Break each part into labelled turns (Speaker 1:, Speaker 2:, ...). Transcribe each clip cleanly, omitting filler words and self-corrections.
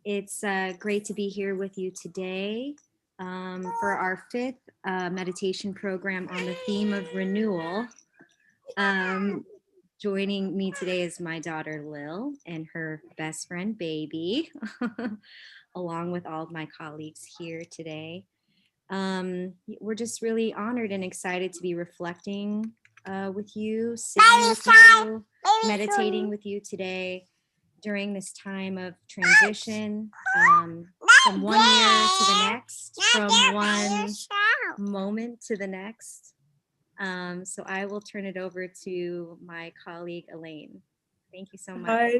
Speaker 1: It's great to be here with you today for our fifth meditation program on the theme of renewal. Um, Joining me today is my daughter Lil and her best friend Baby, along with all of my colleagues here today. We're just really honored and excited to be reflecting with you, sitting with you, meditating with you today during this time of transition from one year to the next, from one moment to the next. So I will turn it over to my colleague Elaine. Thank you so much.
Speaker 2: Hi.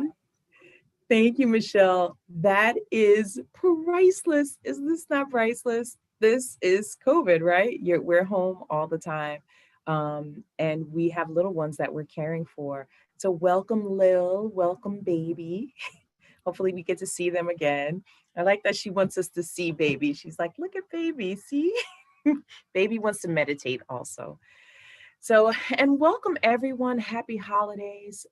Speaker 2: Thank you, Michelle. That is priceless. Is this not priceless? This is COVID, right? We're home all the time. And we have little ones that we're caring for. So welcome, Lil. Welcome, Baby. Hopefully we get to see them again. I like that she wants us to see Baby. She's like, look at Baby, see? Baby wants to meditate also. So, and welcome everyone. Happy holidays.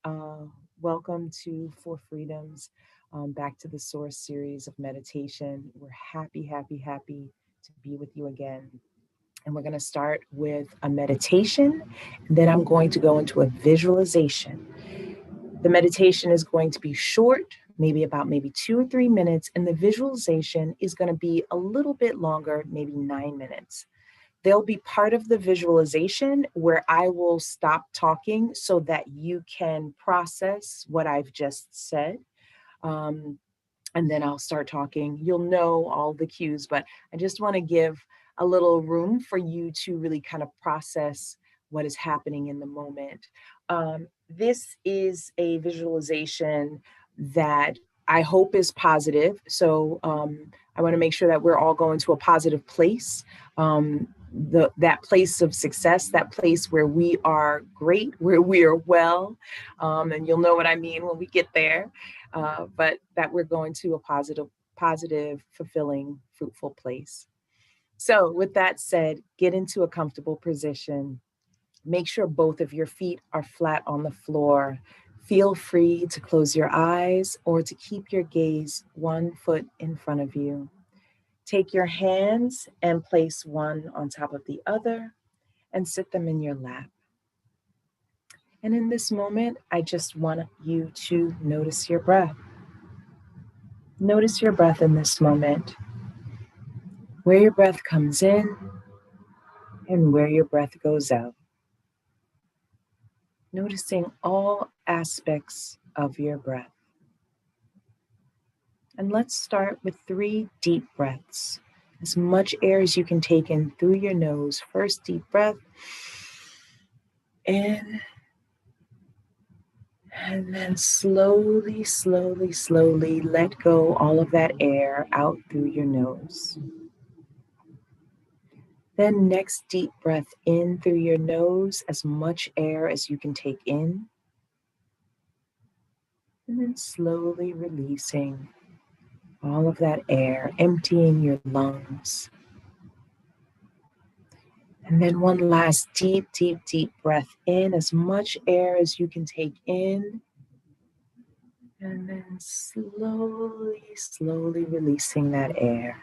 Speaker 2: Welcome to Four Freedoms, back to the Source series of meditation. We're happy, happy, happy to be with you again. And we're going to start with a meditation, and then I'm going to go into a visualization. The meditation is going to be short, maybe 2 or 3 minutes, and the visualization is going to be a little bit longer, maybe 9 minutes. There'll be part of the visualization where I will stop talking so that you can process what I've just said. Um, and then I'll start talking. You'll know all the cues, but I just want to give a little room for you to really kind of process what is happening in the moment. This is a visualization that I hope is positive. So I want to make sure that we're all going to a positive place. That place of success, that place where we are great, where we are well, and you'll know what I mean when we get there. But that we're going to a positive, fulfilling, fruitful place. So, with that said, get into a comfortable position. Make sure both of your feet are flat on the floor. Feel free to close your eyes or to keep your gaze 1 foot in front of you. Take your hands and place one on top of the other and sit them in your lap. And in this moment, I just want you to notice your breath. Notice your breath in this moment, where your breath comes in and where your breath goes out. Noticing all aspects of your breath. And let's start with 3 deep breaths. As much air as you can take in through your nose. First deep breath. In. And then slowly, slowly, slowly let go all of that air out through your nose. Then next deep breath in through your nose, as much air as you can take in. And then slowly releasing all of that air, emptying your lungs. And then one last deep, deep, deep breath in, as much air as you can take in. And then slowly, slowly releasing that air.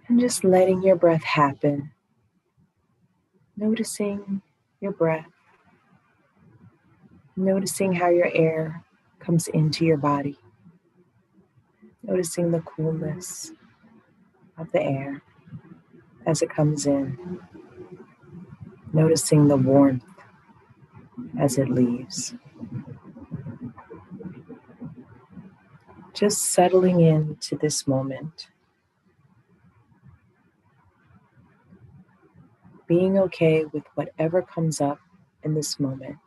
Speaker 2: And just letting your breath happen. Noticing your breath. Noticing how your air comes into your body. Noticing the coolness of the air as it comes in. Noticing the warmth as it leaves. Just settling into this moment. Being okay with whatever comes up in this moment.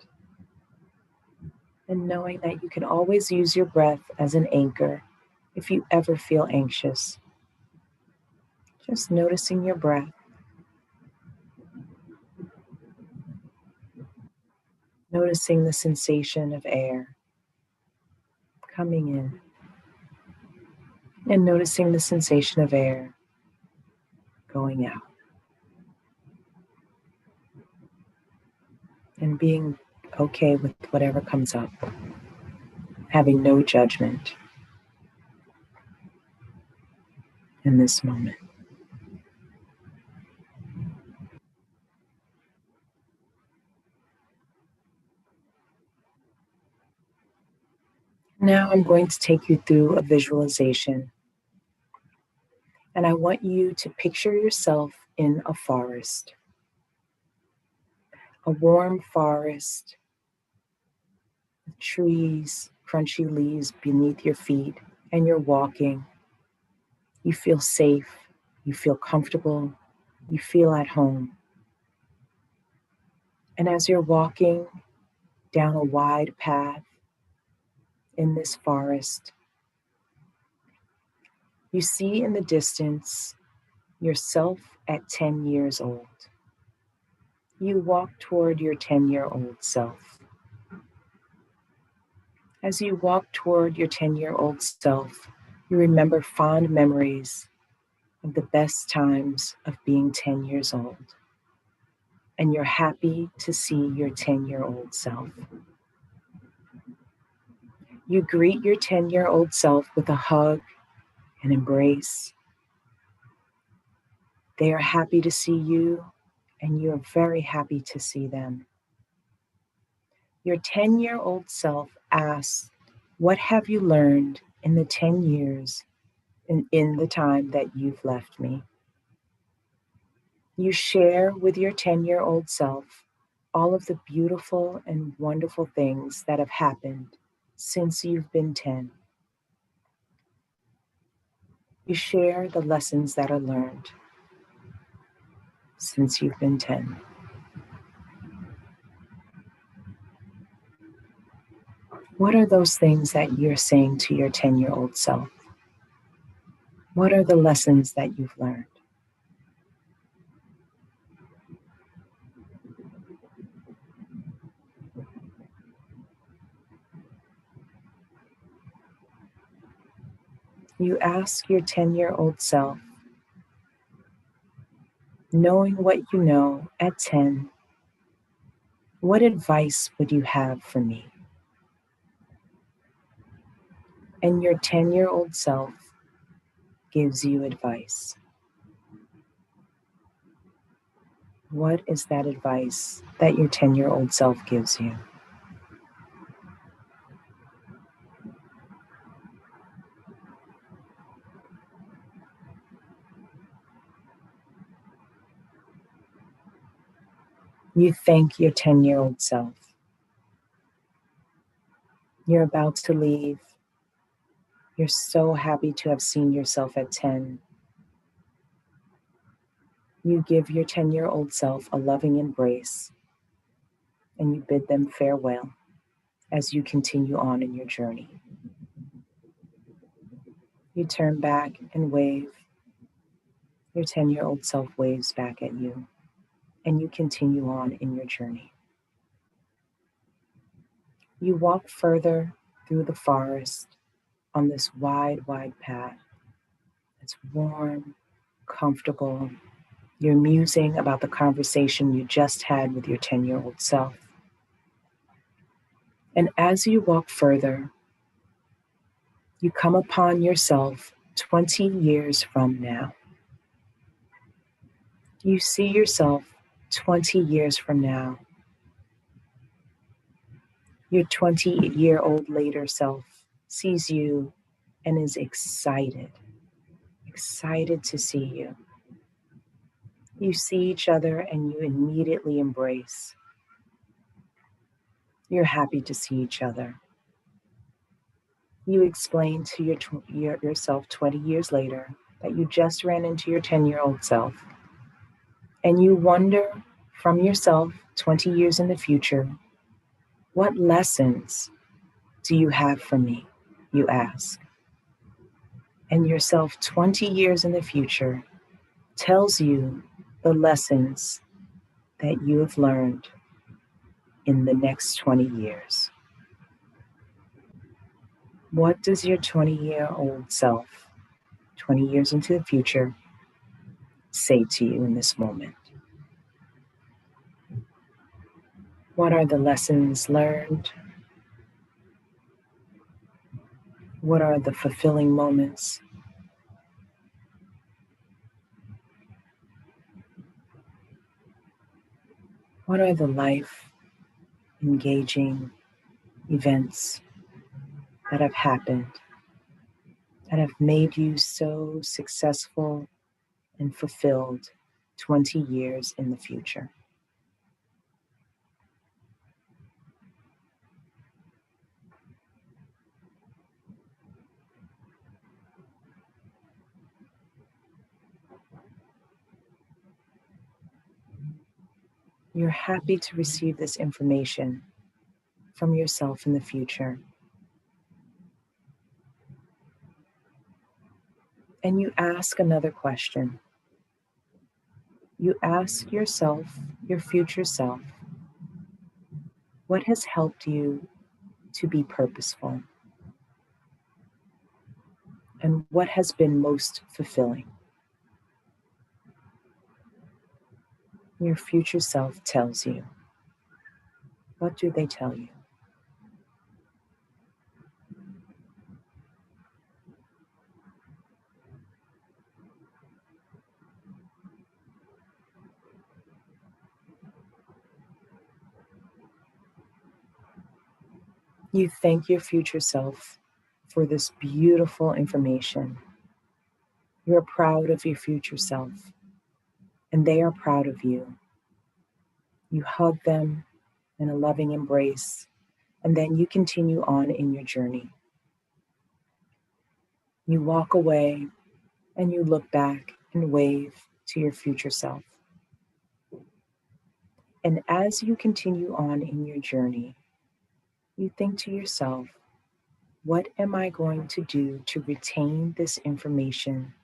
Speaker 2: And knowing that you can always use your breath as an anchor if you ever feel anxious. Just noticing your breath. Noticing the sensation of air coming in. And noticing the sensation of air going out. And being okay with whatever comes up. Having no judgment. in this moment. Now I'm going to take you through a visualization, and I want you to picture yourself in a forest, a warm forest, with trees, crunchy leaves beneath your feet, and you're walking. You feel safe, you feel comfortable, you feel at home. And as you're walking down a wide path in this forest, you see in the distance yourself at 10 years old. You walk toward your 10-year-old self. As you walk toward your 10-year-old self, you remember fond memories of the best times of being 10 years old. And you're happy to see your 10-year-old self. You greet your 10-year-old self with a hug, an embrace. They are happy to see you, and you are very happy to see them. Your 10-year-old self asks, "What have you learned in the 10 years in the time that you've left me?" You share with your 10-year-old self all of the beautiful and wonderful things that have happened since you've been 10. You share the lessons that are learned since you've been 10. What are those things that you're saying to your 10-year-old self? What are the lessons that you've learned? You ask your 10-year-old self, knowing what you know at 10, what advice would you have for me? And your 10-year-old self gives you advice. What is that advice that your 10-year-old self gives you? You thank your 10-year-old self. You're about to leave. You're so happy to have seen yourself at 10. You give your 10-year-old self a loving embrace, and you bid them farewell as you continue on in your journey. You turn back and wave. Your 10-year-old self waves back at you, and you continue on in your journey. You walk further through the forest on this wide, wide path. It's warm, comfortable. You're musing about the conversation you just had with your 10-year-old self. And as you walk further, you come upon yourself 20 years from now. You see yourself 20 years from now. Your 20-year-old later self sees you and is excited to see you. You see each other and you immediately embrace. You're happy to see each other. You explain to yourself 20 years later that you just ran into your 10-year-old self. And you wonder from yourself 20 years in the future, what lessons do you have for me? You ask. And yourself 20 years in the future tells you the lessons that you have learned in the next 20 years. What does your 20-year-old self, 20 years into the future, say to you in this moment? What are the lessons learned? What are the fulfilling moments? What are the life engaging events that have happened that have made you so successful and fulfilled 20 years in the future? You're happy to receive this information from yourself in the future. And you ask another question. You ask yourself, your future self, what has helped you to be purposeful? And what has been most fulfilling? Your future self tells you. What do they tell you? You thank your future self for this beautiful information. You're proud of your future self, and they are proud of you. You hug them in a loving embrace, and then you continue on in your journey. You walk away and you look back and wave to your future self. And as you continue on in your journey, you think to yourself, what am I going to do to retain this information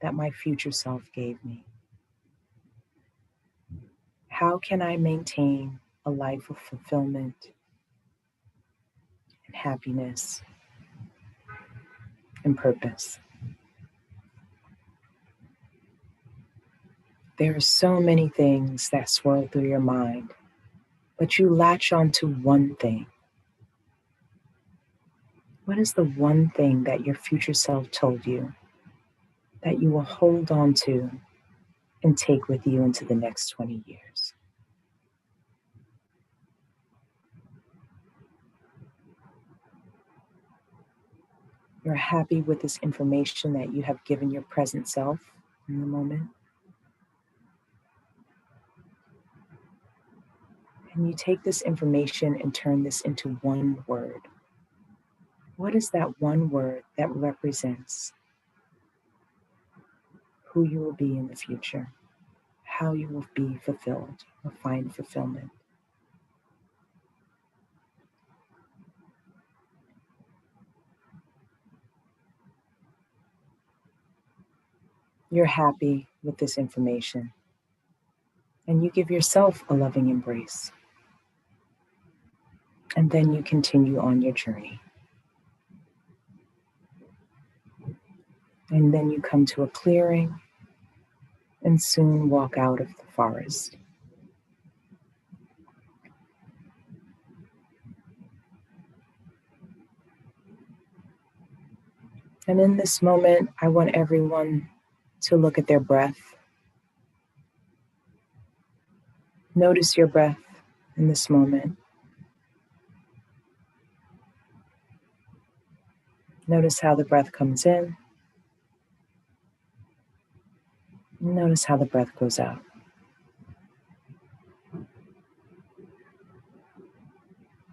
Speaker 2: that my future self gave me? How can I maintain a life of fulfillment and happiness and purpose? There are so many things that swirl through your mind, but you latch on to one thing. What is the one thing that your future self told you that you will hold on to and take with you into the next 20 years? You're happy with this information that you have given your present self in the moment. And you take this information and turn this into one word. What is that one word that represents who you will be in the future, how you will be fulfilled or find fulfillment? You're happy with this information, and you give yourself a loving embrace. And then you continue on your journey. And then you come to a clearing and soon walk out of the forest. And in this moment, I want everyone to look at their breath. Notice your breath in this moment. Notice how the breath comes in. Notice how the breath goes out.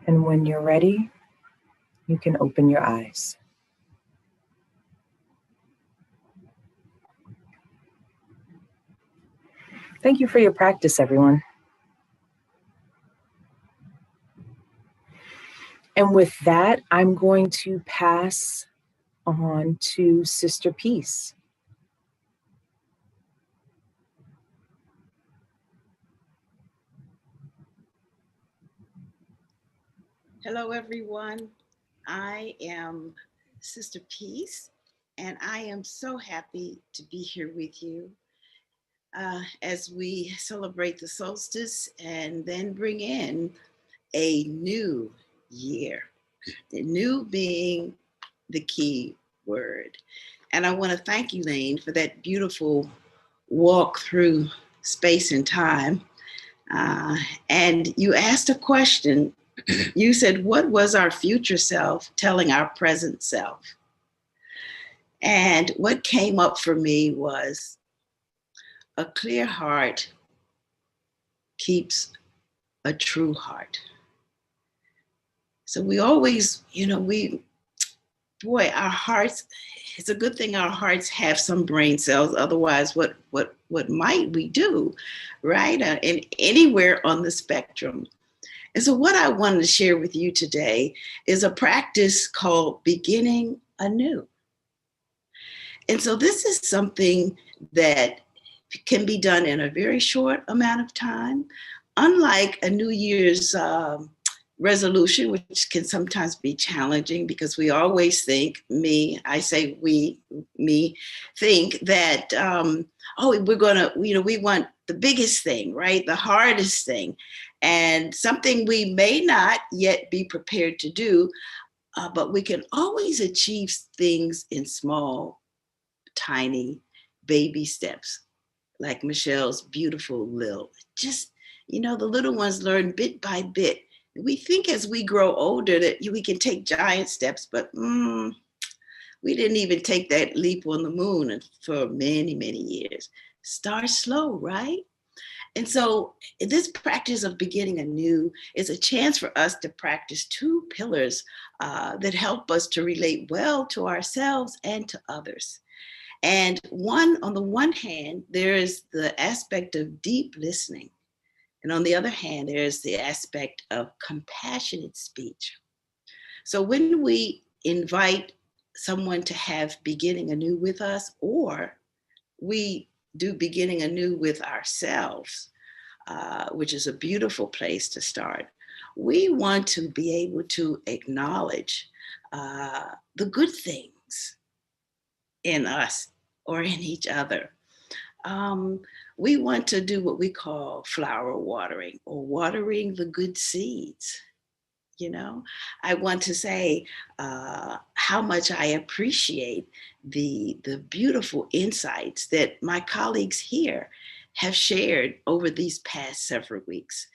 Speaker 2: And when you're ready, you can open your eyes. Thank you for your practice, everyone. And with that, I'm going to pass on to Sister Peace.
Speaker 3: Hello, everyone. I am Sister Peace, and I am so happy to be here with you as we celebrate the solstice and then bring in a new year, the new being the key word. And I want to thank Elaine for that beautiful walk through space and time. Uh, and you asked a question. You said, what was our future self telling our present self? And what came up for me was a clear heart keeps a true heart. So we always, our hearts, it's a good thing our hearts have some brain cells. Otherwise, what might we do, right? And anywhere on the spectrum. And so what I wanted to share with you today is a practice called beginning anew. And so this is something that can be done in a very short amount of time. Unlike a New Year's resolution, which can sometimes be challenging because we always think, me think that, we're gonna, we want the biggest thing, right? The hardest thing, and something we may not yet be prepared to do, but we can always achieve things in small, tiny, baby steps, like Michelle's beautiful Lil. Just, the little ones learn bit by bit. We think as we grow older that we can take giant steps, but we didn't even take that leap on the moon for many, many years. Start slow, right? And so this practice of beginning anew is a chance for us to practice two pillars that help us to relate well to ourselves and to others. And on the one hand, there is the aspect of deep listening. And on the other hand, there's the aspect of compassionate speech. So when we invite someone to have beginning anew with us, or we do beginning anew with ourselves, which is a beautiful place to start, we want to be able to acknowledge the good things in us or in each other. We want to do what we call flower watering, or watering the good seeds. I want to say how much I appreciate the beautiful insights that my colleagues here have shared over these past several weeks.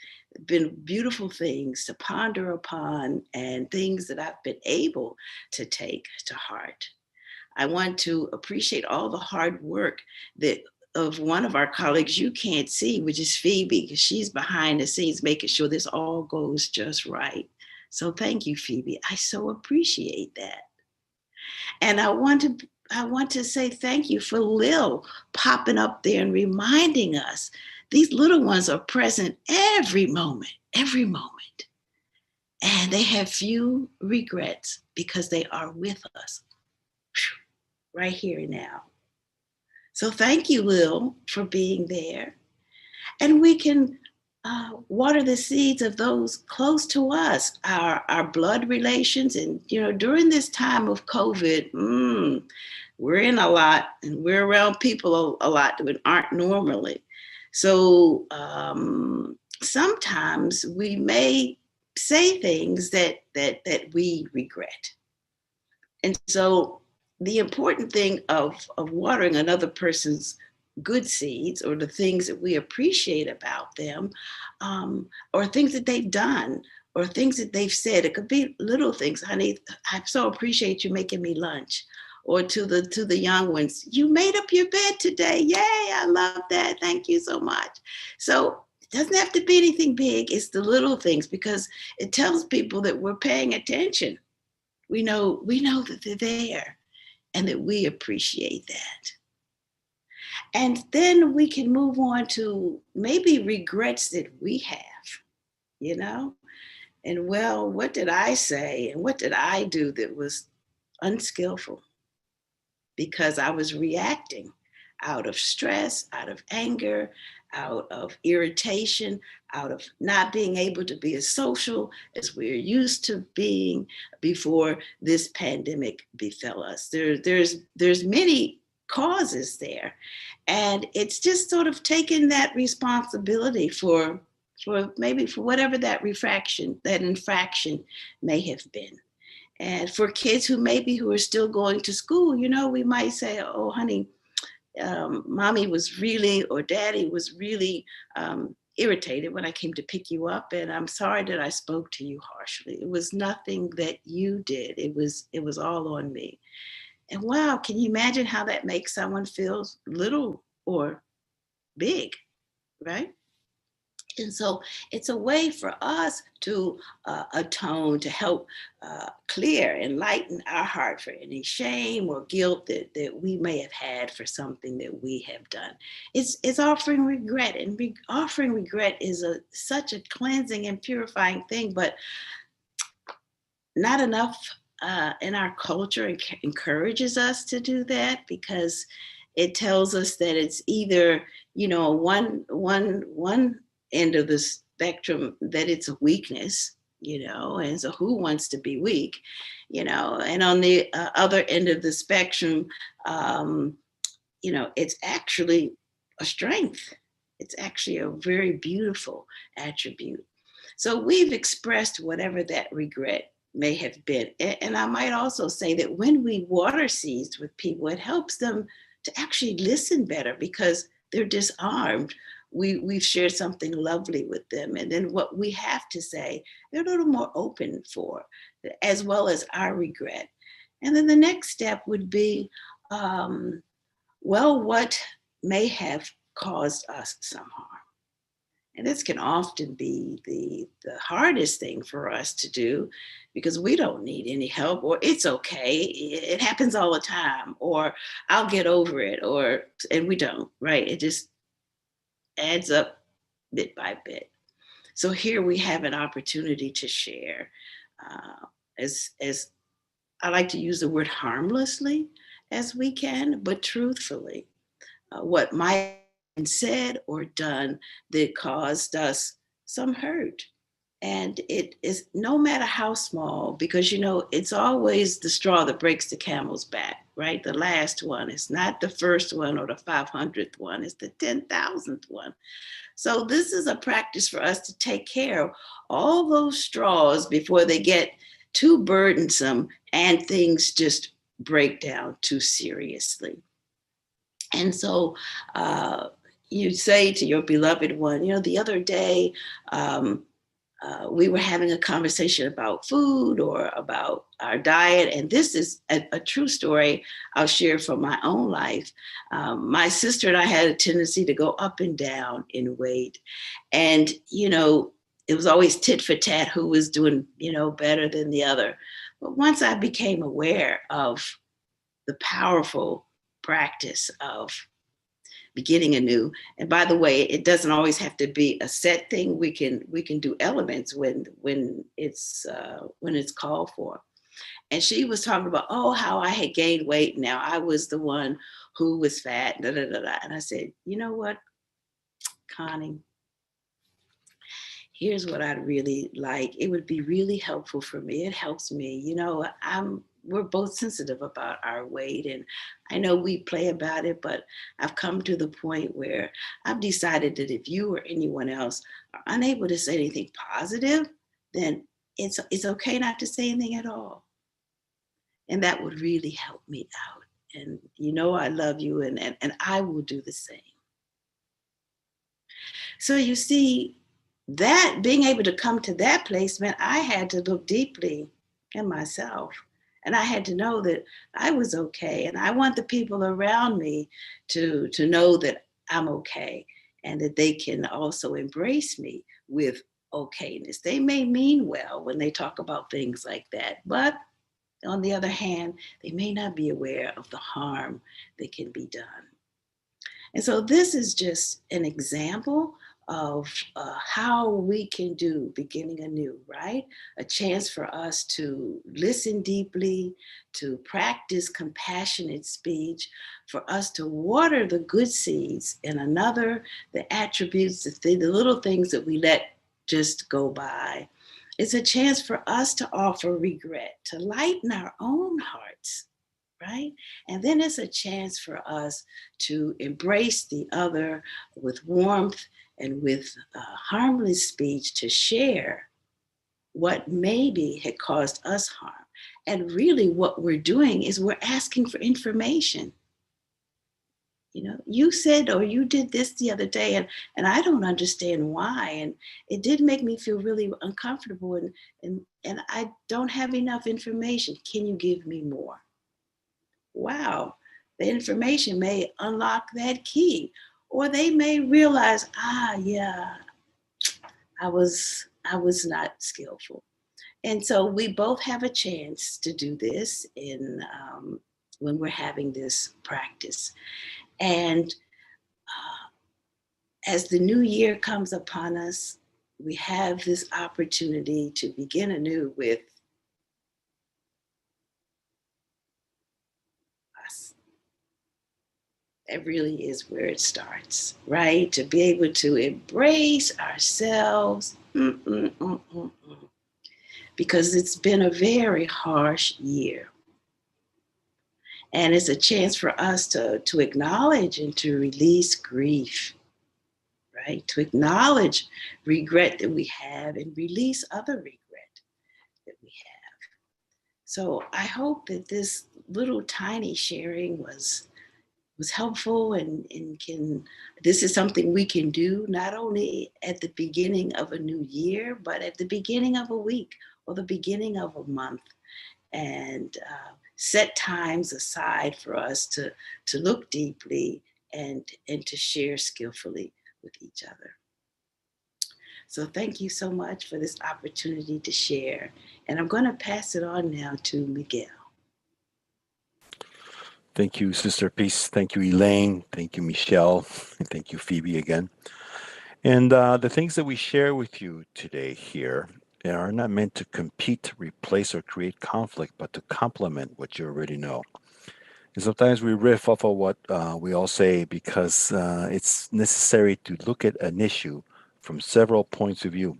Speaker 3: Been beautiful things to ponder upon, and things that I've been able to take to heart. I want to appreciate all the hard work of one of our colleagues you can't see, which is Phoebe, because she's behind the scenes making sure this all goes just right. So thank you, Phoebe. I so appreciate that. And I want to say thank you for Lil popping up there and reminding us these little ones are present every moment, and they have few regrets because they are with us right here and now. So thank you, Lil, for being there. And we can water the seeds of those close to us, our blood relations. And, during this time of COVID, we're in a lot, and we're around people a lot that aren't normally. So sometimes we may say things that we regret. And so the important thing of watering another person's good seeds, or the things that we appreciate about them, or things that they've done, or things that they've said. It could be little things. Honey, I so appreciate you making me lunch. Or to the young ones, you made up your bed today. Yay, I love that. Thank you so much. So it doesn't have to be anything big. It's the little things, because it tells people that we're paying attention. We know that they're there, and that we appreciate that. And then we can move on to maybe regrets that we have, And what did I say, and what did I do that was unskillful? Because I was reacting out of stress, out of anger, out of irritation, out of not being able to be as social as we're used to being before this pandemic befell us. There's many causes there, and it's just sort of taking that responsibility for whatever that infraction may have been. And for kids who are still going to school, we might say, oh, honey, mommy was really, or daddy was really irritated when I came to pick you up, and I'm sorry that I spoke to you harshly. It was nothing that you did. It was all on me. And wow, can you imagine how that makes someone feel little or big, right? And so it's a way for us to atone, to help clear and lighten our heart for any shame or guilt that we may have had for something that we have done. It's offering regret, and offering regret is such a cleansing and purifying thing, but not enough in our culture encourages us to do that, because it tells us that it's either, one end of the spectrum, that it's a weakness, and so who wants to be weak, and on the other end of the spectrum, it's actually a strength. It's actually a very beautiful attribute. So we've expressed whatever that regret may have been. And I might also say that when we water seeds with people, it helps them to actually listen better, because they're disarmed. We've shared something lovely with them. And then what we have to say, they're a little more open for, as well as our regret. And then the next step would be, well, what may have caused us some harm? And this can often be the hardest thing for us to do, because we don't need any help, or it's okay, it happens all the time, or I'll get over it, and we don't, right? It just adds up bit by bit. So here we have an opportunity to share, as I like to use the word, harmlessly as we can, but truthfully, what might have been said or done that caused us some hurt. And it is no matter how small, because it's always the straw that breaks the camel's back, right? The last one. It's not the first one or the 500th one, it's the 10,000th one. So this is a practice for us to take care of all those straws before they get too burdensome and things just break down too seriously. And so you say to your beloved one, the other day, we were having a conversation about food or about our diet. And this is a true story I'll share from my own life. My sister and I had a tendency to go up and down in weight. And, it was always tit for tat, who was doing, better than the other. But once I became aware of the powerful practice of beginning anew. And by the way, it doesn't always have to be a set thing. We can do elements when it's called for. And she was talking about, how I had gained weight. Now I was the one who was fat. Da, da, da, da. And I said, you know what, Connie? Here's what I'd really like. It would be really helpful for me. It helps me. We're both sensitive about our weight, and I know we play about it, but I've come to the point where I've decided that if you or anyone else are unable to say anything positive, then it's okay not to say anything at all. And that would really help me out. And I love you, and I will do the same. So you see, that being able to come to that place meant I had to look deeply in myself. And I had to know that I was okay. And I want the people around me to know that I'm okay, and that they can also embrace me with okayness. They may mean well when they talk about things like that, but on the other hand, they may not be aware of the harm that can be done. And so this is just an example of how we can do beginning anew, right? A chance for us to listen deeply, to practice compassionate speech, for us to water the good seeds in another, the attributes, the little things that we let just go by. It's a chance for us to offer regret, to lighten our own hearts, right? And then it's a chance for us to embrace the other with warmth and with harmless speech, to share what maybe had caused us harm. And really what we're doing is we're asking for information. You said or you did this the other day, and I don't understand why. And it did make me feel really uncomfortable, and I don't have enough information. Can you give me more? Wow, the information may unlock that key, or they may realize, yeah, I was not skillful. And so we both have a chance to do this in when we're having this practice. And as the new year comes upon us, we have this opportunity to begin anew with us. That really is where it starts, right? To be able to embrace ourselves. Because it's been a very harsh year. And it's a chance for us to acknowledge and to release grief, right? To acknowledge regret that we have and release other regret that we have. So I hope that this little tiny sharing was helpful and can this is something we can do not only at the beginning of a new year, but at the beginning of a week or the beginning of a month, and set times aside for us to look deeply and to share skillfully with each other. So thank you so much for this opportunity to share. And I'm going to pass it on now to Miguel.
Speaker 4: Thank you, Sister Peace. Thank you, Elaine. Thank you, Michelle. And thank you, Phoebe, again. And the things that we share with you today here are not meant to compete, replace, or create conflict, but to complement what you already know. And sometimes we riff off of what we all say because it's necessary to look at an issue from several points of view.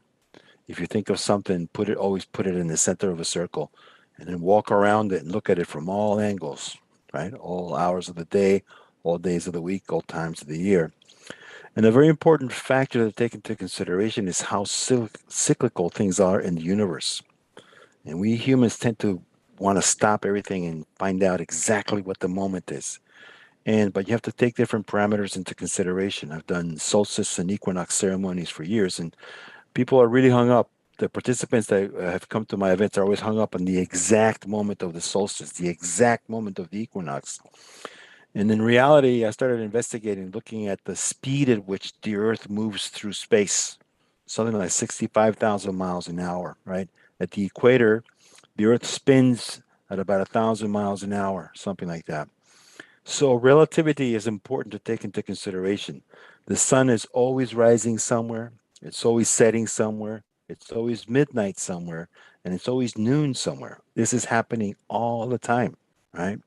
Speaker 4: If you think of something, always put it in the center of a circle, and then walk around it and look at it from all angles, right? All hours of the day, all days of the week, all times of the year. And a very important factor to take into consideration is how cyclical things are in the universe. And we humans tend to want to stop everything and find out exactly what the moment is. But you have to take different parameters into consideration. I've done solstice and equinox ceremonies for years, and people are really hung up. The participants that have come to my events are always hung up on the exact moment of the solstice, the exact moment of the equinox. And in reality, I started investigating, looking at the speed at which the Earth moves through space, something like 65,000 miles an hour, right? At the equator, the Earth spins at about 1,000 miles an hour, something like that. So relativity is important to take into consideration. The sun is always rising somewhere, it's always setting somewhere, it's always midnight somewhere, and it's always noon somewhere. This is happening all the time, right?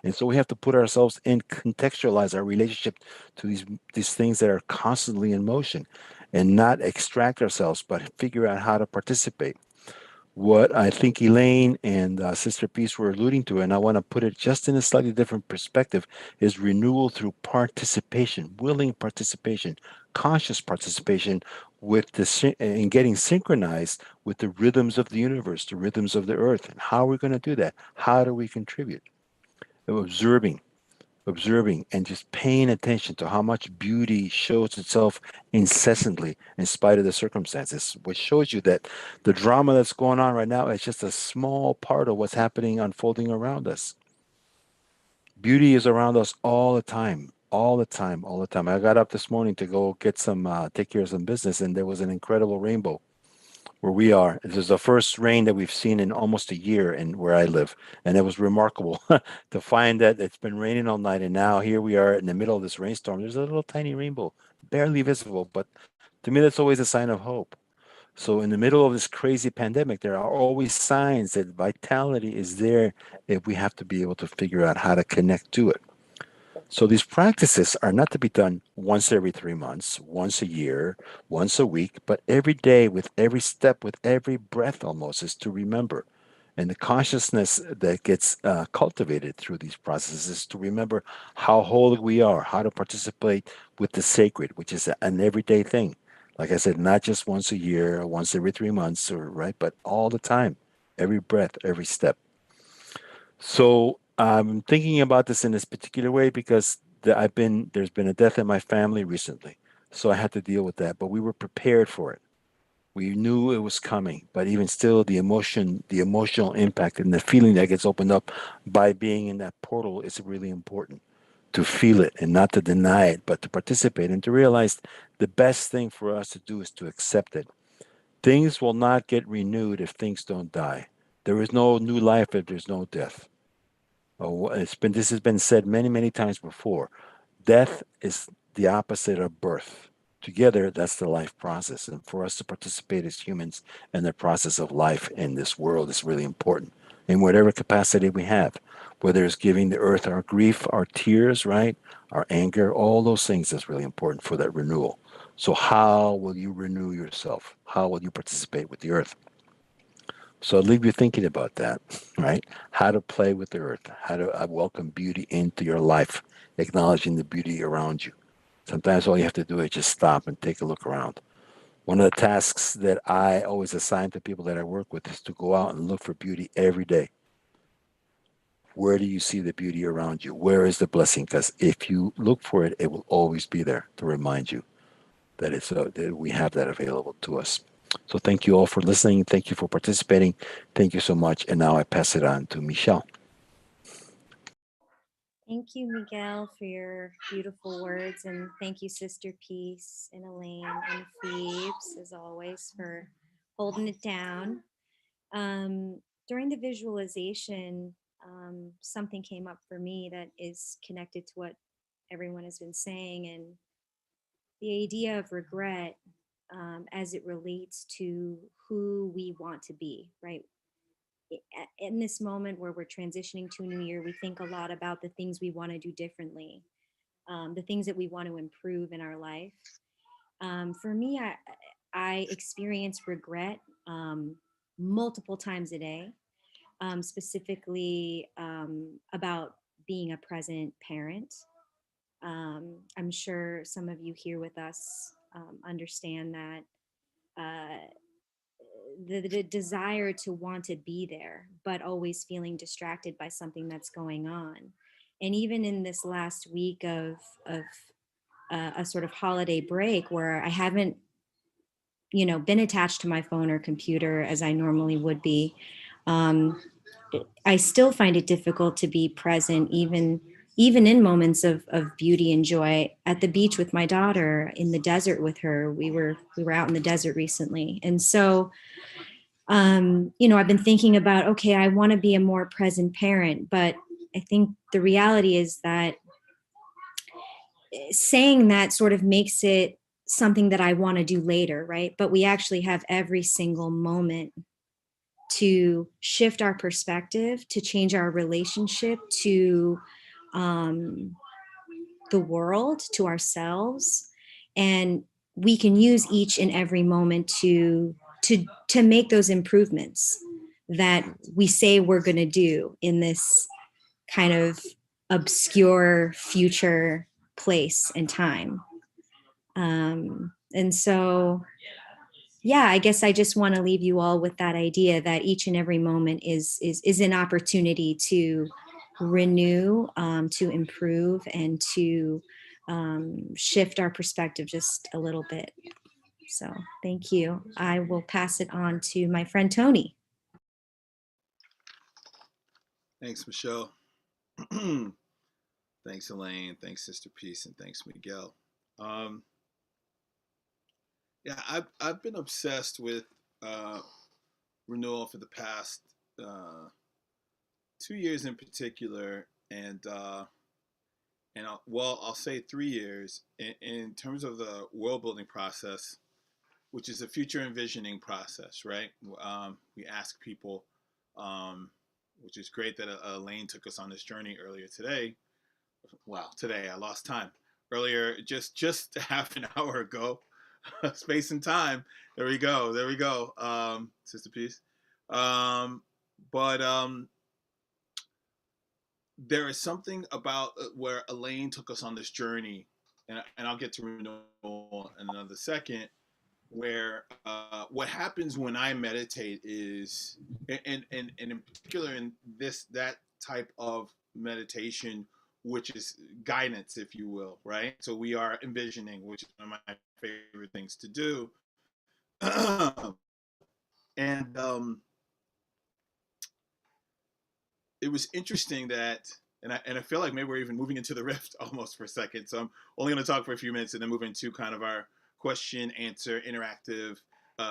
Speaker 4: And so we have to put ourselves in, contextualize our relationship to these things that are constantly in motion, and not extract ourselves, but figure out how to participate. What I think Elaine and Sister Peace were alluding to, and I want to put it just in a slightly different perspective, is renewal through participation, willing participation, conscious participation with and getting synchronized with the rhythms of the universe, the rhythms of the earth. And how are we going to do that? How do we contribute? Observing and just paying attention to how much beauty shows itself incessantly in spite of the circumstances, which shows you that the drama that's going on right now is just a small part of what's happening unfolding around us. Beauty is around us all the time, all the time, all the time. I got up this morning to go get take care of some business, and there was an incredible rainbow where we are. This is the first rain that we've seen in almost a year in where I live. And it was remarkable to find that it's been raining all night. And now here we are in the middle of this rainstorm. There's a little tiny rainbow, barely visible. But to me, that's always a sign of hope. So in the middle of this crazy pandemic, there are always signs that vitality is there if we have to be able to figure out how to connect to it. So these practices are not to be done once every 3 months, once a year, once a week, but every day with every step, with every breath almost is to remember. And the consciousness that gets cultivated through these processes is to remember how holy we are, how to participate with the sacred, which is an everyday thing. Like I said, not just once a year, or once every 3 months, or right, but all the time, every breath, every step. So I'm thinking about this in this particular way because there's been a death in my family recently, so I had to deal with that. But we were prepared for it. We knew it was coming, but even still, the emotional impact, and the feeling that gets opened up by being in that portal is really important. To feel it and not to deny it, but to participate and to realize the best thing for us to do is to accept it. Things will not get renewed if things don't die. There is no new life if there's no death. Oh, this has been said many, many times before. Death is the opposite of birth. Together, that's the life process. And for us to participate as humans in the process of life in this world is really important in whatever capacity we have, whether it's giving the earth our grief, our tears, right? Our anger, all those things is really important for that renewal. So, how will you renew yourself? How will you participate with the earth? So I'll leave you thinking about that, right? How to play with the earth, how to welcome beauty into your life, acknowledging the beauty around you. Sometimes all you have to do is just stop and take a look around. One of the tasks that I always assign to people that I work with is to go out and look for beauty every day. Where do you see the beauty around you? Where is the blessing? Because if you look for it, it will always be there to remind you that that we have that available to us. So thank you all for listening. Thank you for participating. Thank you so much. And now I pass it on to Michelle.
Speaker 1: Thank you, Miguel, for your beautiful words. And thank you, Sister Peace and Elaine and Phoebes, as always, for holding it down. During the visualization, something came up for me that is connected to what everyone has been saying. And the idea of regret as it relates to who we want to be, right? In this moment where we're transitioning to a new year, we think a lot about the things we want to do differently, the things that we want to improve in our life. For me, I experience regret multiple times a day, specifically about being a present parent. I'm sure some of you here with us understand that the desire to want to be there, but always feeling distracted by something that's going on. And even in this last week of a sort of holiday break where I haven't, been attached to my phone or computer as I normally would be, um, I still find it difficult to be present, even in moments of beauty and joy. At the beach with my daughter, in the desert with her. We were out in the desert recently, and so I've been thinking about, okay, I want to be a more present parent, but I think the reality is that saying that sort of makes it something that I want to do later, right? But we actually have every single moment to shift our perspective, to change our relationship to um, the world, to ourselves, and we can use each and every moment to make those improvements that we say we're going to do in this kind of obscure future place and time. And so, yeah, I guess I just want to leave you all with that idea that each and every moment is an opportunity to renew, to improve, and to shift our perspective just a little bit. So thank you. I will pass it on to my friend Tony.
Speaker 5: Thanks, Michelle. Thanks, Elaine. Thanks, Sister Peace, and thanks, Miguel. Um, yeah, I've been obsessed with uh, renewal for the past uh, 2 years in particular, and I'll say 3 years in terms of the world building process, which is a future envisioning process, right? We ask people, um, which is great that Elaine took us on this journey earlier today. Wow, today I lost time. Earlier, just half an hour ago, space and time. There we go. There we go. Sister Peace. Um, but there is something about where Elaine took us on this journey, and I'll get to renewal in another second. Where what happens when I meditate is, and in particular in that type of meditation which is guidance, if you will, right? So we are envisioning, which is one of my favorite things to do. And it was interesting that, and I feel like maybe we're even moving into the rift almost for a second. So I'm only going to talk for a few minutes and then move into kind of our question, answer, interactive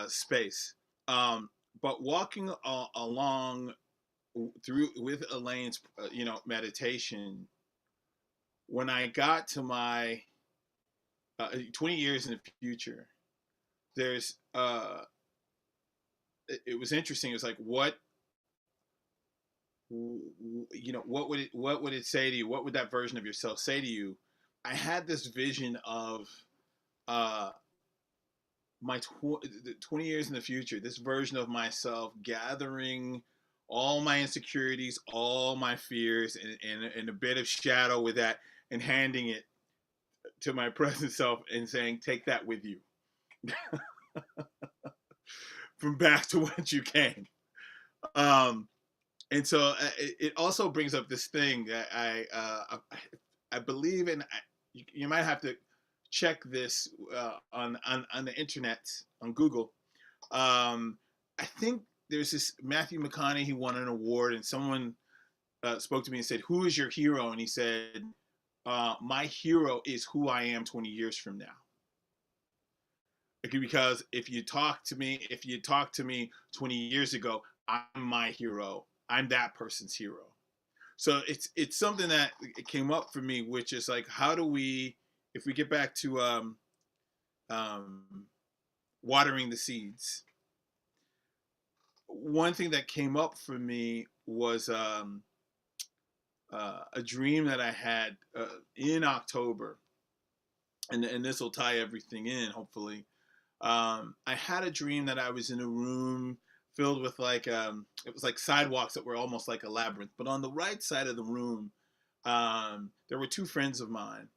Speaker 5: space. But walking along through with Elaine's, meditation, when I got to my 20 years in the future, there's it was interesting. It was like, what what would it say to you? What would that version of yourself say to you? I had this vision of uh, my 20 years in the future, this version of myself gathering all my insecurities, all my fears, and a bit of shadow with that, and handing it to my present self and saying, take that with you from back to whence you came. And so it also brings up this thing that I believe in. You might have to check this on the internet, on Google. I think there's this Matthew McConaughey. He won an award, and someone spoke to me and said, "Who is your hero?" And he said, "My hero is who I am 20 years from now." Because if you talk to me 20 years ago, I'm my hero. I'm that person's hero. So it's something that it came up for me, which is like, how do we, if we get back to watering the seeds, one thing that came up for me was a dream that I had in October, and this will tie everything in, hopefully. I had a dream that I was in a room filled with it was like sidewalks that were almost like a labyrinth. But on the right side of the room, there were two friends of mine.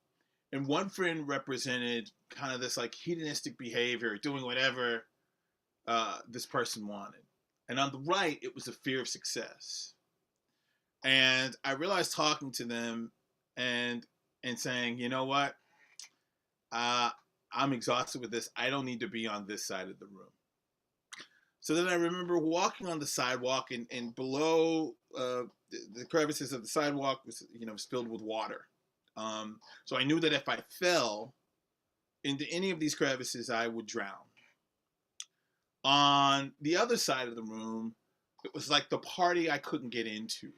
Speaker 5: And one friend represented kind of this like hedonistic behavior, doing whatever this person wanted. And on the right, it was the fear of success. And I realized talking to them and saying, you know what? I'm exhausted with this. I don't need to be on this side of the room. So then I remember walking on the sidewalk, and below the crevices of the sidewalk was filled with water. So I knew that if I fell into any of these crevices, I would drown. On the other side of the room, it was like the party I couldn't get into.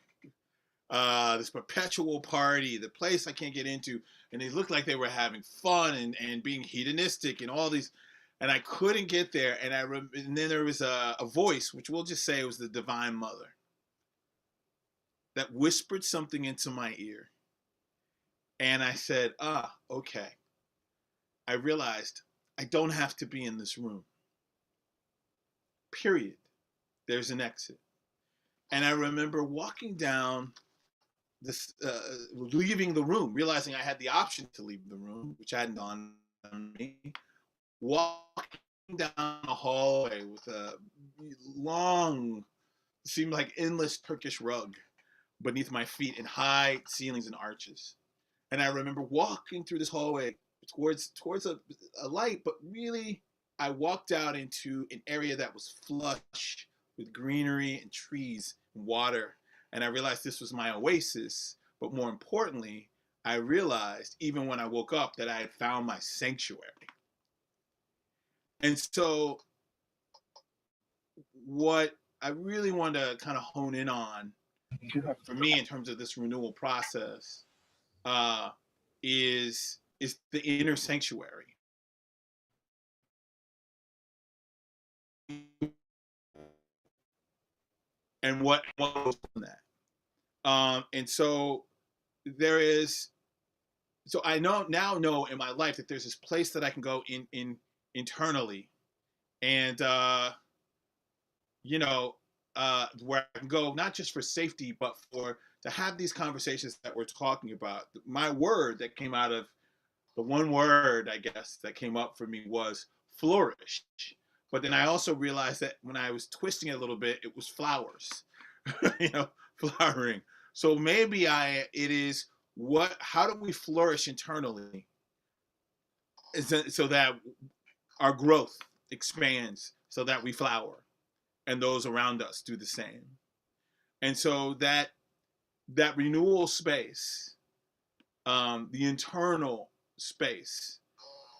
Speaker 5: This perpetual party, the place I can't get into, and they looked like they were having fun and being hedonistic and all these, and I couldn't get there. And and then there was a voice, which we'll just say it was the Divine Mother, that whispered something into my ear, and I said, okay. I realized I don't have to be in this room. Period. There's an exit. And I remember walking down this, leaving the room, realizing I had the option to leave the room, which hadn't dawned on me. Walking down a hallway with a long, seemed like endless Turkish rug beneath my feet and high ceilings and arches. And I remember walking through this hallway towards a light, but really I walked out into an area that was flush with greenery and trees and water. And I realized this was my oasis. But more importantly, I realized even when I woke up that I had found my sanctuary. And so what I really want to kind of hone in on for me in terms of this renewal process is the inner sanctuary. And what goes on that. And so there is, so I know in my life that there's this place that I can go in internally, and where I can go not just for safety, but to have these conversations that we're talking about. My word that came out of the one word, I guess, that came up for me was flourish. But then I also realized that when I was twisting it a little bit, it was flowers, flowering. So maybe it is how do we flourish internally so that our growth expands, so that we flower and those around us do the same. And so that renewal space, the internal space,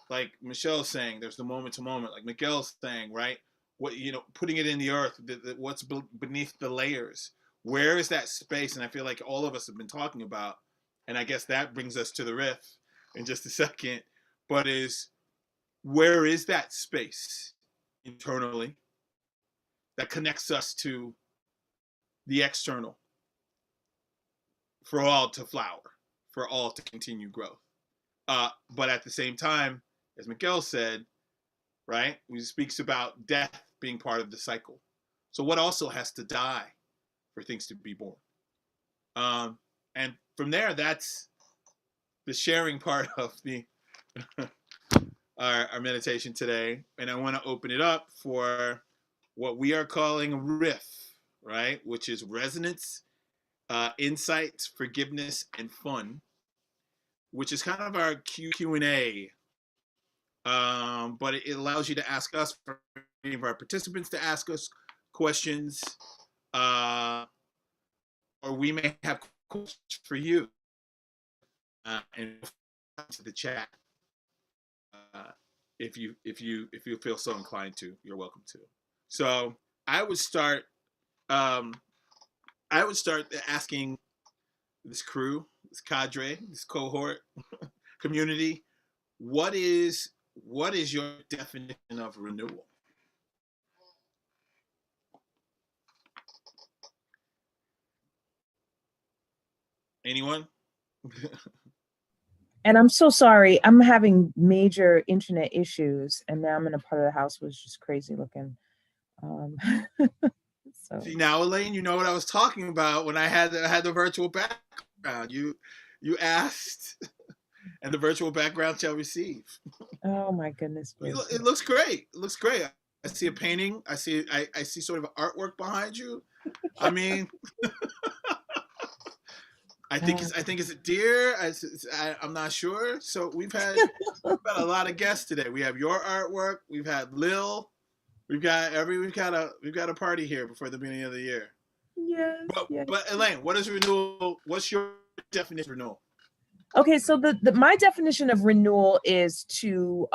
Speaker 5: like Michelle's saying, there's the moment to moment, like Miguel's saying, right? What, putting it in the earth, what's beneath the layers. Where is that space? And I feel like all of us have been talking about, and I guess that brings us to the riff in just a second, but where is that space internally that connects us to the external for all to flower, for all to continue growth? But at the same time, as Miguel said, right, he speaks about death being part of the cycle. So what also has to die for things to be born? And from there, that's the sharing part of our meditation today. And I want to open it up for what we are calling a riff, right? Which is resonance, insights, forgiveness, and fun, which is kind of our Q&A. But it allows you to ask us, for any of our participants, to ask us questions, or we may have questions for you, and to the chat. If you feel so inclined to, you're welcome to. So I would start asking this crew, this cadre, this cohort, community, what is your definition of renewal? Anyone?
Speaker 2: And I'm so sorry. I'm having major internet issues, and now I'm in a part of the house which is just crazy looking. So.
Speaker 5: See, now, Elaine, you know what I was talking about when I had the virtual background. You asked, and the virtual background shall receive.
Speaker 2: Oh my goodness!
Speaker 5: It looks great. It looks great. I see a painting. I see sort of an artwork behind you. I mean. I think it's a deer. I'm not sure. So we've had a lot of guests today. We have your artwork. We've had Lil. We've got a party here before the beginning of the year.
Speaker 2: Yes.
Speaker 5: But Elaine, what is renewal? What's your definition of renewal?
Speaker 2: Okay, so my definition of renewal is to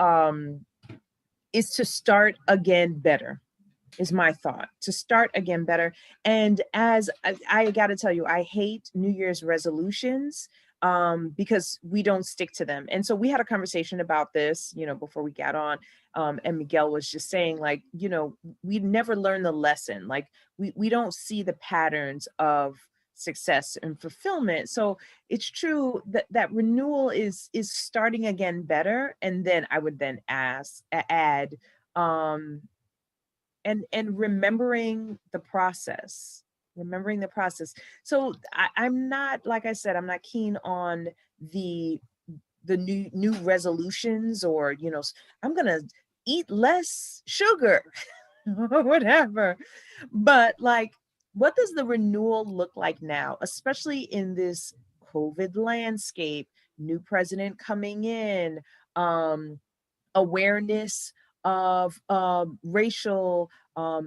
Speaker 2: start again better. Is my thought, to start again better. And as I got to tell you, I hate New Year's resolutions because we don't stick to them. And so we had a conversation about this, before we got on. And Miguel was just saying, like, we never learn the lesson. Like we don't see the patterns of success and fulfillment. So it's true that renewal is starting again better. And then I would then add, and remembering the process. So I'm not, like I said, I'm not keen on the new resolutions, or, I'm going to eat less sugar or whatever. But like, what does the renewal look like now, especially in this COVID landscape, new president coming in, awareness of racial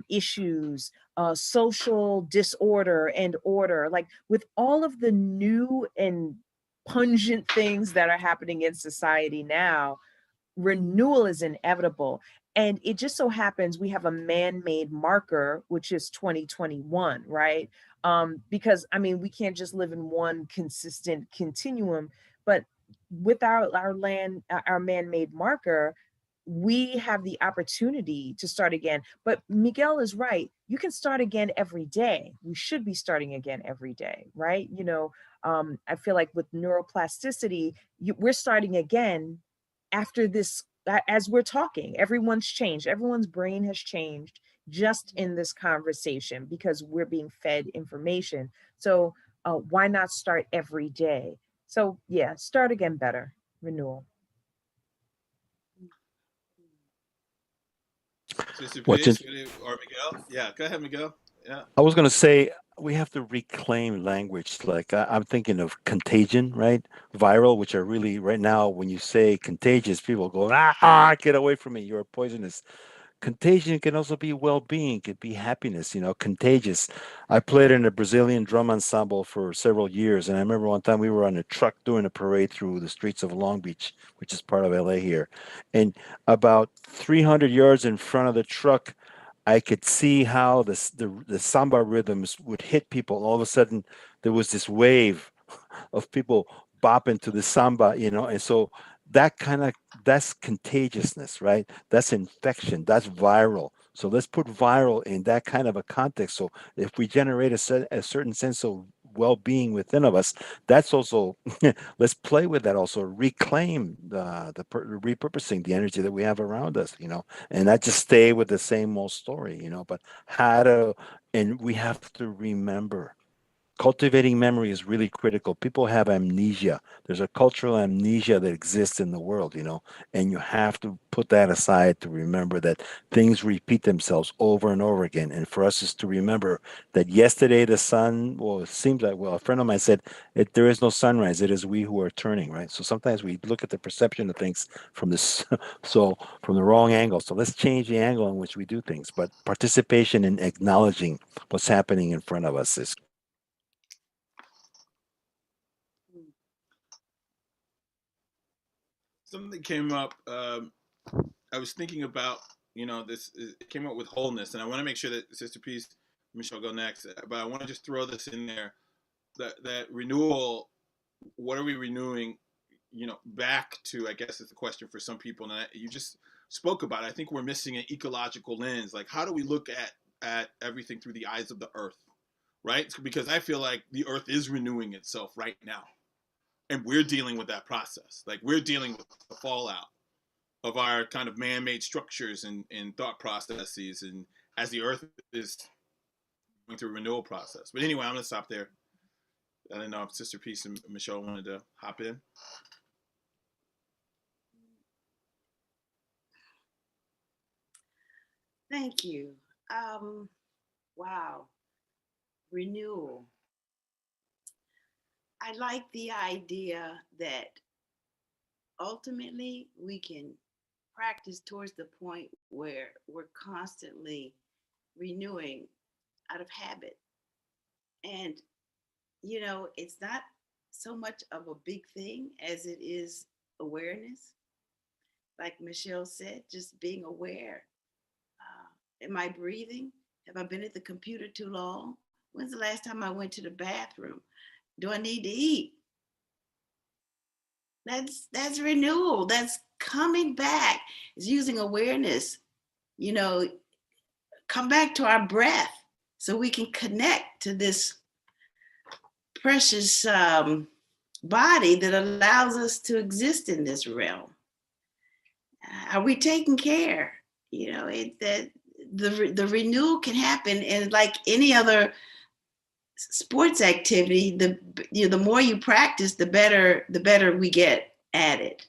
Speaker 2: issues, social disorder and order, like with all of the new and pungent things that are happening in society now, renewal is inevitable. And it just so happens we have a man-made marker, which is 2021, right? Because I mean, we can't just live in one consistent continuum, but with our man-made marker, we have the opportunity to start again. But Miguel is right. You can start again every day. We should be starting again every day, right? I feel like with neuroplasticity, we're starting again after this, as we're talking. Everyone's changed. Everyone's brain has changed just in this conversation because we're being fed information. So why not start every day? So yeah, start again better. Renewal.
Speaker 5: Sister Paige or Miguel? Yeah, go ahead, Miguel. Yeah.
Speaker 4: I was going to say, we have to reclaim language. Like I'm thinking of contagion, right? Viral, which are really right now when you say contagious, people go, get away from me, you're poisonous. Contagion can also be well-being, could be happiness, contagious. I played in a Brazilian drum ensemble for several years, and I remember one time we were on a truck doing a parade through the streets of Long Beach, which is part of LA here. And about 300 yards in front of the truck, I could see how the samba rhythms would hit people. All of a sudden, there was this wave of people bopping to the samba, and so that kind of that's contagiousness, right? That's infection, that's viral. So let's put viral in that kind of a context. So if we generate a certain sense of well-being within of us, that's also let's play with that. Also reclaim repurposing the energy that we have around us, and not just stay with the same old story, but how to, and we have to remember cultivating memory is really critical. People have amnesia. There's a cultural amnesia that exists in the world, and you have to put that aside to remember that things repeat themselves over and over again. And for us is to remember that yesterday the sun, well, it seems like, well, a friend of mine said, there is no sunrise. It is we who are turning, right? So sometimes we look at the perception of things from this, so from the wrong angle. So let's change the angle in which we do things. But participation in acknowledging what's happening in front of us is.
Speaker 5: Something came up. I was thinking about, this it came up with wholeness, and I want to make sure that Sister Peace, Michelle, go next. But I want to just throw this in there, that renewal. What are we renewing? Back to, I guess, is the question for some people. And you just spoke about it. I think we're missing an ecological lens. Like, how do we look at everything through the eyes of the earth, right? Because I feel like the earth is renewing itself right now, and we're dealing with that process. Like, we're dealing with the fallout of our kind of man-made structures and thought processes, and as the earth is going through a renewal process. But anyway, I'm gonna stop there. I don't know if Sister Peace and Michelle wanted to hop in.
Speaker 3: Thank you. Wow. Renewal. I like the idea that ultimately we can practice towards the point where we're constantly renewing out of habit. And, it's not so much of a big thing as it is awareness. Like Michelle said, just being aware. Am I breathing? Have I been at the computer too long? When's the last time I went to the bathroom? Do I need to eat? That's renewal. That's coming back. It's using awareness, you know, come back to our breath so we can connect to this precious body that allows us to exist in this realm. Are we taking care? The renewal can happen, and like any other sports activity, the more you practice, the better we get at it.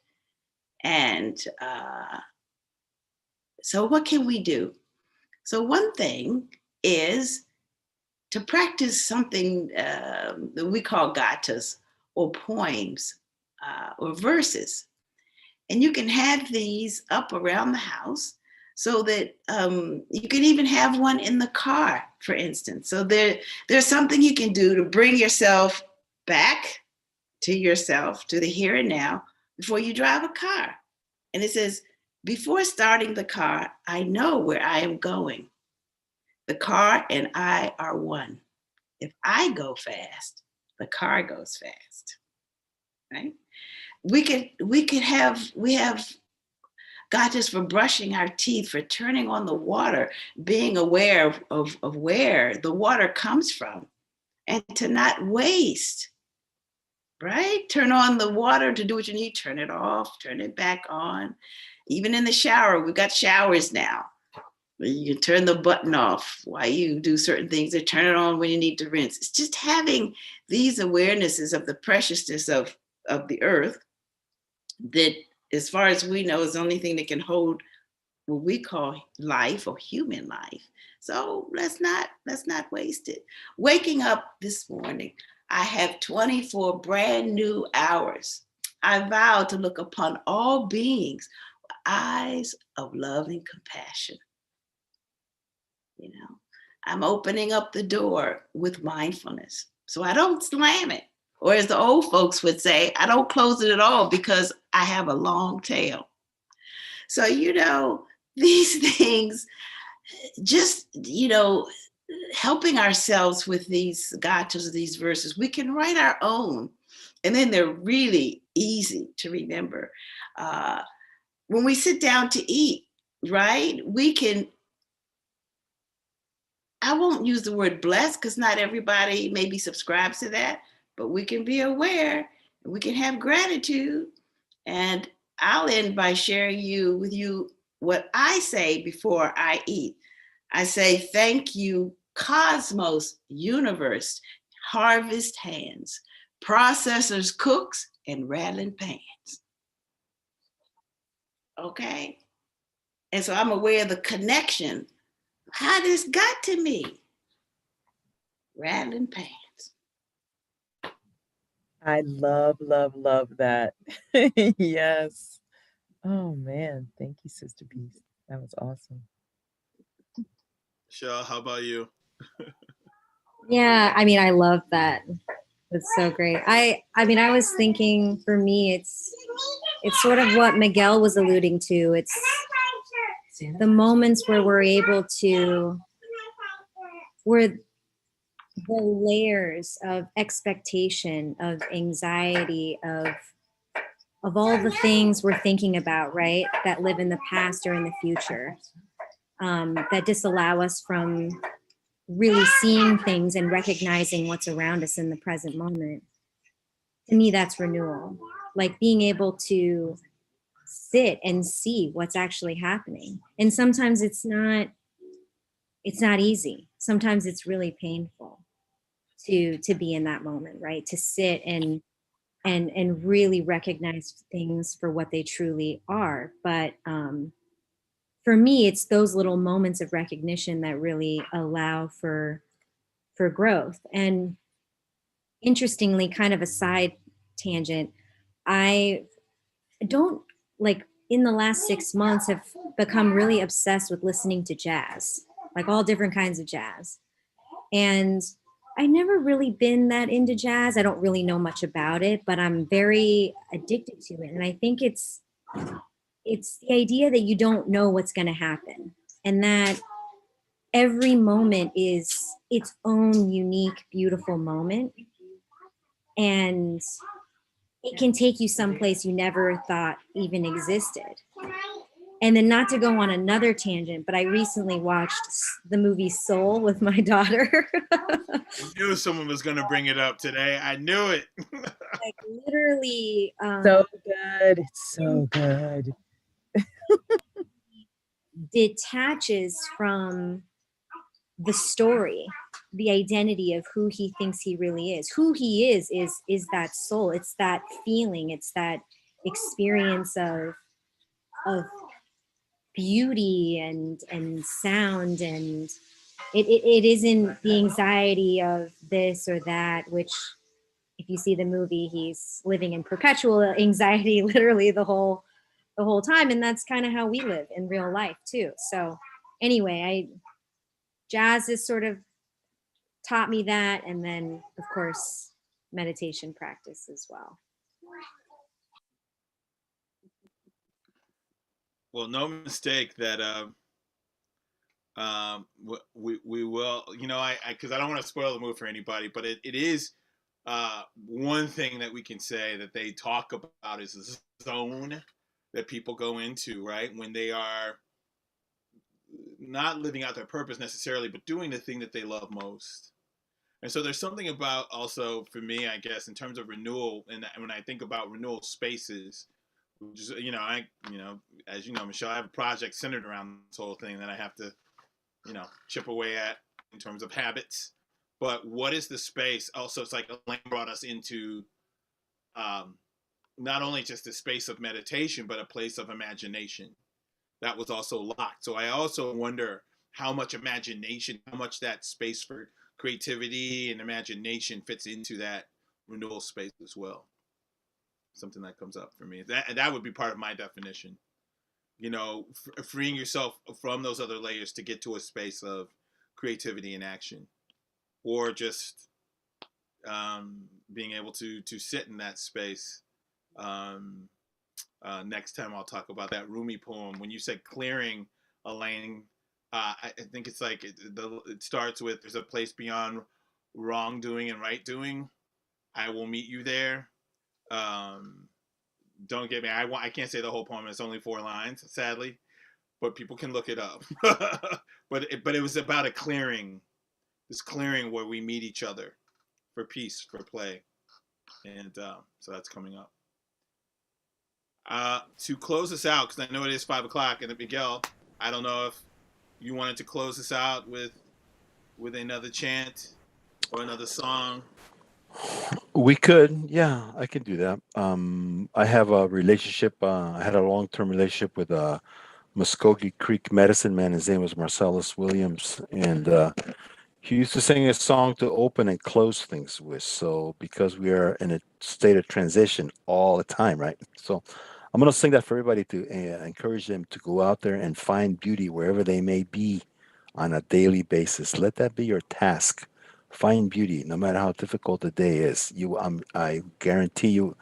Speaker 3: And so what can we do? So one thing is to practice something that we call gathas, or poems, or verses. And you can have these up around the house, so that you can even have one in the car, for instance. So there's something you can do to bring yourself back to yourself, to the here and now, before you drive a car. And it says, before starting the car, I know where I am going. The car and I are one. If I go fast, the car goes fast, right? We have God, just for brushing our teeth, for turning on the water, being aware of where the water comes from, and to not waste, right? Turn on the water to do what you need, turn it off, turn it back on. Even in the shower, we've got showers now. You can turn the button off while you do certain things, or turn it on when you need to rinse. It's just having these awarenesses of the preciousness of the earth that, as far as we know, is the only thing that can hold what we call life or human life. So let's not waste it. Waking up this morning, I have 24 brand new hours. I vow to look upon all beings with eyes of love and compassion. You know, I'm opening up the door with mindfulness, so I don't slam it. Or as the old folks would say, I don't close it at all because I have a long tail. So, these things, just, helping ourselves with these gathas, these verses, we can write our own. And then they're really easy to remember. When we sit down to eat, right, I won't use the word blessed because not everybody maybe subscribes to that, but we can be aware and we can have gratitude. And I'll end by sharing with you what I say before I eat. I say, thank you, cosmos, universe, harvest hands, processors, cooks, and rattling pans. Okay? And so I'm aware of the connection, how this got to me. Rattling pans.
Speaker 2: I love, love, love that. Yes. Oh man, thank you, Sister Peace. That was awesome.
Speaker 5: Michelle, how about you?
Speaker 1: Yeah, I mean, I love that. That's so great. I mean, I was thinking for me, it's sort of what Miguel was alluding to. It's the moments where we're able to, where the layers of expectation, of anxiety, of all the things we're thinking about, right, that live in the past or in the future, that disallow us from really seeing things and recognizing what's around us in the present moment. To me, that's renewal. Like being able to sit and see what's actually happening. And sometimes it's not easy. Sometimes it's really painful to be in that moment, right? To sit and really recognize things for what they truly are. But for me, it's those little moments of recognition that really allow for growth. And interestingly, kind of a side tangent, I don't, like, in the last 6 months have become really obsessed with listening to jazz, like all different kinds of jazz. And I never really been that into jazz. I don't really know much about it, but I'm very addicted to it. And I think it's the idea that you don't know what's going to happen, and that every moment is its own unique, beautiful moment. And it can take you someplace you never thought even existed. And then, not to go on another tangent, but I recently watched the movie Soul with my daughter.
Speaker 5: I knew someone was going to bring it up today. I knew it.
Speaker 1: Like literally,
Speaker 2: So good. It's so good.
Speaker 1: detaches from the story, the identity of who he thinks he really is. Who he is that soul. It's that feeling. It's that experience of beauty and sound, and it isn't the anxiety of this or that, which, if you see the movie, he's living in perpetual anxiety literally the whole time. And that's kind of how we live in real life too. So anyway, jazz has sort of taught me that, and then of course meditation practice as well.
Speaker 5: Well, no mistake that we will, because I don't want to spoil the movie for anybody, but it is one thing that we can say that they talk about is the zone that people go into, right, when they are not living out their purpose necessarily, but doing the thing that they love most. And so there's something about, also for me, I guess, in terms of renewal, and when I think about renewal spaces, which is, as you know, Michelle, I have a project centered around this whole thing that I have to, chip away at in terms of habits. But what is the space? Also, it's like Elaine brought us into not only just a space of meditation, but a place of imagination. that was also locked. So I also wonder how much imagination, how much that space for creativity and imagination fits into that renewal space as well. Something that comes up for me. That would be part of my definition. You know, freeing yourself from those other layers to get to a space of creativity and action, or just being able to sit in that space. Um, Next time I'll talk about that Rumi poem. When you said clearing, Elaine, I think it's like it starts with there's a place beyond wrongdoing and right doing. I will meet you there. Um, don't get me. I can't say the whole poem. It's only 4 lines, sadly, but people can look it up. But it was about a clearing, this clearing where we meet each other for peace, for play, and so that's coming up. To close this out, because I know it is 5 o'clock, and Miguel, I don't know if you wanted to close this out with another chant or another song.
Speaker 4: We could, yeah, I could do that. I have a relationship. I had a long-term relationship with a Muskogee Creek medicine man. His name was Marcellus Williams, and he used to sing a song to open and close things with. So because we are in a state of transition all the time, right? So I'm going to sing that for everybody to encourage them to go out there and find beauty wherever they may be on a daily basis. Let that be your task. Find beauty, no matter how difficult the day is. I guarantee you,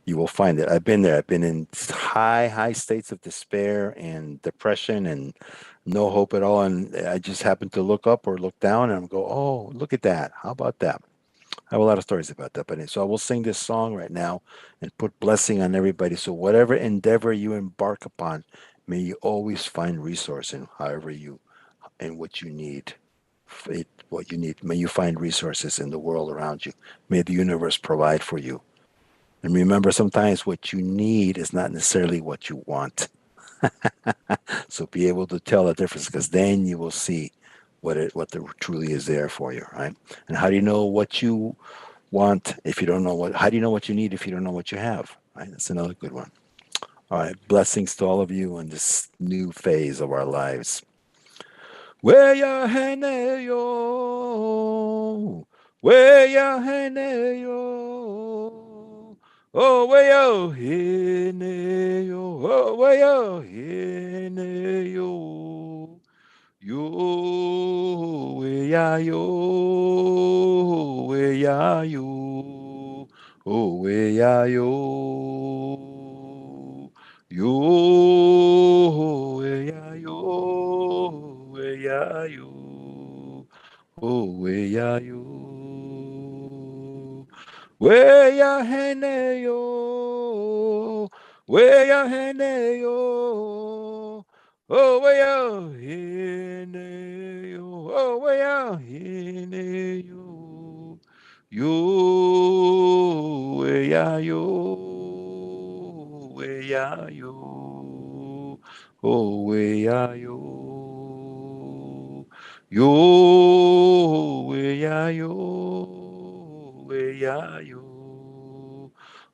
Speaker 4: you will find it. I've been there. I've been in high states of despair and depression and no hope at all. And I just happen to look up or look down and go, oh, look at that. How about that? I have a lot of stories about that. But so I will sing this song right now and put blessing on everybody. So whatever endeavor you embark upon, may you always find resource in however you and what you need. What you need. May you find resources in the world around you. May the universe provide for you. And remember, sometimes what you need is not necessarily what you want. So be able to tell the difference, because then you will see what there truly is there for you, right? And how do you know what you want if you don't know what? How do you know what you need if you don't know what you have? Right? That's another good one. All right, blessings to all of you in this new phase of our lives. Weya hene yo, weya hene yo, oh weya hene yo, oh weya hene yo, yo weya yo, oh weya yo weya yo, oh weya yo, weya hene yo, weya hene yo, oh weya hene yo, oh weya hene yo, yo weya yo, oh weya yo,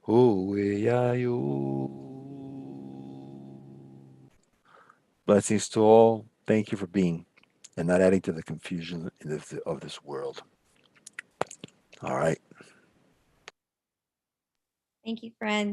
Speaker 4: oh weya yo. Blessings to all. Thank you for being and not adding to the confusion of this world. All right.
Speaker 1: Thank you, friend.